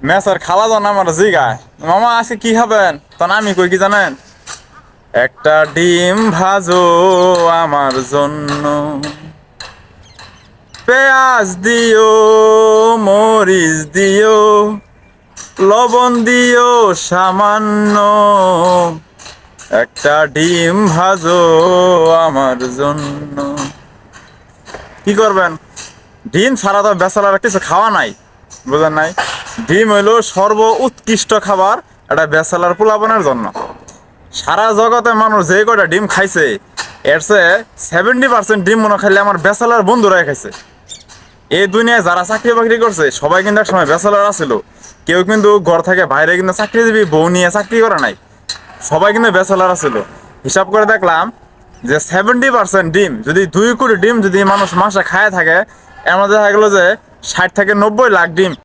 মেসার খালা জন আমার জিগায়, মামা আজকে কি খাবেন? তখন আমি কই কি জানেন, একটা ডিম ভাজো আমার জন্য, পেঁয়াজ দিও, মরিচ দিও, লবণ দিও সামান্য, একটা ডিম ভাজো আমার জন্য। কি করবেন, ডিম ছাড়া তো বেচালার কিছু খাওয়া নাই, বুঝেন নাই? ডিম হইলো সর্ব উৎকৃষ্ট খাবার এটা বেচালার পোলাপনের জন্য। সারা জগতে মানুষ যে কটা ডিম খাইছে এর চেয়ে 70% ডিম মনে খাইলে আমার বেচালার বন্ধুরাই খাইছে। এই দুনিয়ায় যারা চাকরি বাকরি করছে সবাই কিন্তু এক সময় ব্যাচেলার আছিল। কেউ কিন্তু ঘর থেকে বাইরে কিন্তু চাকরিজীবী বউ নিয়ে চাকরি করে নাই, সবাই কিন্তু ব্যাচেলার আছিল। হিসাব করে দেখলাম যে 70% ডিম, যদি 2 কোটি ডিম যদি মানুষ মাসে খায় থাকে, এর মধ্যে দেখা গেলো যে 60 থেকে 90 লাখ ডিম